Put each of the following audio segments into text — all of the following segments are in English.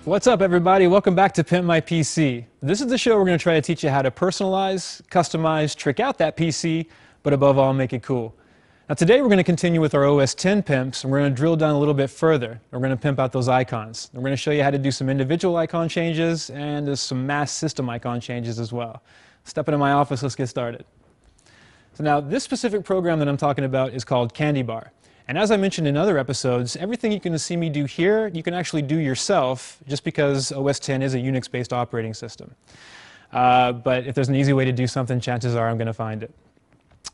What's up, everybody? Welcome back to Pimp My PC. This is the show we're going to try to teach you how to personalize, customize, trick out that PC, but above all, make it cool. Now today we're going to continue with our OS X pimps, and we're going to drill down a little bit further. We're going to pimp out those icons. We're going to show you how to do some individual icon changes and there's some mass system icon changes as well. Step into my office, let's get started. So now this specific program that I'm talking about is called CandyBar. And as I mentioned in other episodes, everything you can see me do here, you can actually do yourself just because OS X is a Unix-based operating system. But if there's an easy way to do something, chances are I'm going to find it.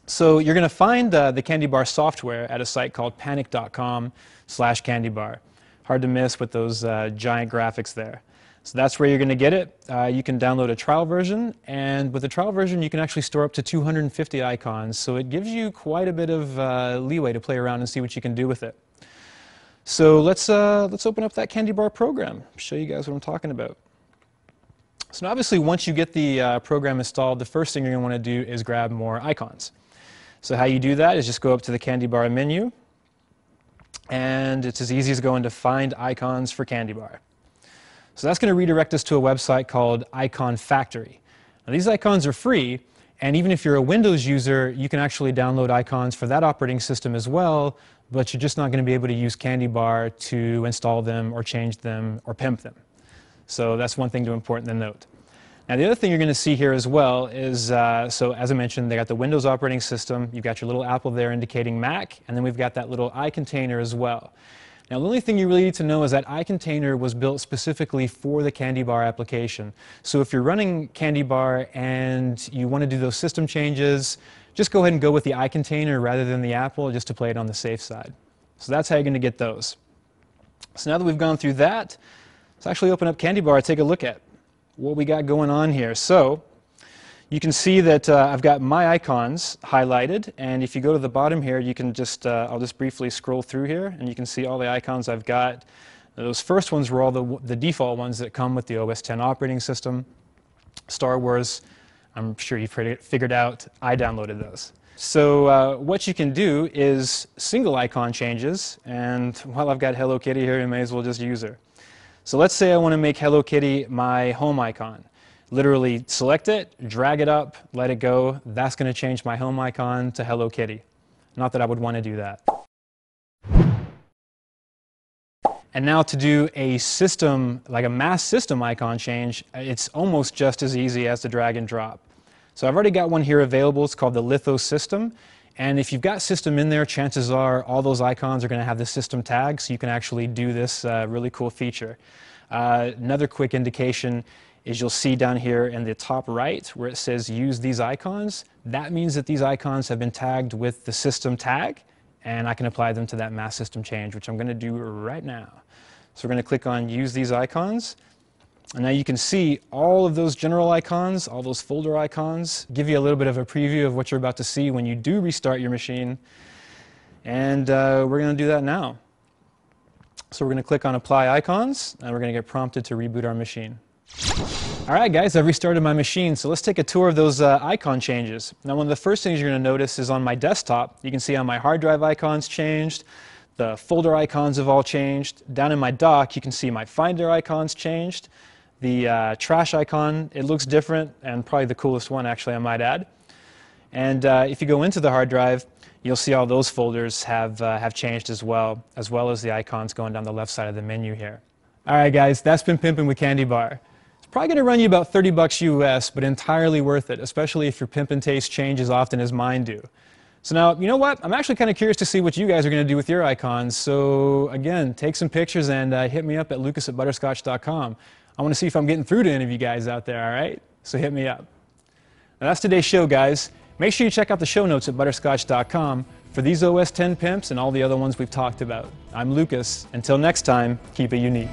So you're going to find the CandyBar software at a site called panic.com/CandyBar. Hard to miss with those giant graphics there. So that's where you're going to get it. You can download a trial version, and with the trial version you can actually store up to 250 icons, so it gives you quite a bit of leeway to play around and see what you can do with it. So let's open up that CandyBar program, show you guys what I'm talking about. So now obviously once you get the program installed, the first thing you're going to want to do is grab more icons. So how you do that is just go up to the CandyBar menu, and it's as easy as going to Find Icons for CandyBar. So that's going to redirect us to a website called Icon Factory. Now these icons are free, and even if you're a Windows user, you can actually download icons for that operating system as well, but you're just not going to be able to use CandyBar to install them or change them or pimp them. So that's one thing important to note. Now the other thing you're going to see here as well is, so as I mentioned, they got the Windows operating system, you've got your little apple there indicating Mac, and then we've got that little IContainer as well. Now the only thing you really need to know is that IContainer was built specifically for the CandyBar application. So if you're running CandyBar and you want to do those system changes, just go ahead and go with the IContainer rather than the Apple, just to play it on the safe side. So that's how you're going to get those. So now that we've gone through that, let's actually open up CandyBar and take a look at what we got going on here. So you can see that I've got my icons highlighted, and if you go to the bottom here, you can just, I'll just briefly scroll through here, and you can see all the icons I've got. Those first ones were all the default ones that come with the OS X operating system. Star Wars, I'm sure you've figured out, I downloaded those. So what you can do is single icon changes, and while I've got Hello Kitty here, you may as well just use her. So let's say I want to make Hello Kitty my home icon. Literally select it, drag it up, let it go. That's going to change my home icon to Hello Kitty. Not that I would want to do that. And now to do a system, like a mass system icon change, it's almost just as easy as the drag and drop. So I've already got one here available. It's called the Litho System. And if you've got system in there, chances are all those icons are going to have the system tag, so you can actually do this really cool feature. Another quick indication is you'll see down here in the top right where it says use these icons. That means that these icons have been tagged with the system tag, and I can apply them to that mass system change, which I'm going to do right now. So we're going to click on use these icons, and now you can see all of those general icons, all those folder icons, give you a little bit of a preview of what you're about to see when you do restart your machine. And we're going to do that now. So we're going to click on apply icons, and we're going to get prompted to reboot our machine. Alright guys, I've restarted my machine, so let's take a tour of those icon changes. Now one of the first things you're going to notice is on my desktop, you can see how my hard drive icons changed, the folder icons have all changed. Down in my dock you can see my Finder icons changed, the trash icon, it looks different, and probably the coolest one actually I might add. And if you go into the hard drive, you'll see all those folders have changed as well as the icons going down the left side of the menu here. Alright guys, that's been pimping with CandyBar. Probably going to run you about $30 US, but entirely worth it, especially if your pimp and taste change as often as mine do. So now, you know what? I'm actually kind of curious to see what you guys are going to do with your icons. So again, take some pictures and hit me up at lucas@butterscotch.com. I want to see if I'm getting through to any of you guys out there, all right? So hit me up. Now that's today's show, guys. Make sure you check out the show notes at butterscotch.com for these OS X pimps and all the other ones we've talked about. I'm Lucas. Until next time, keep it unique.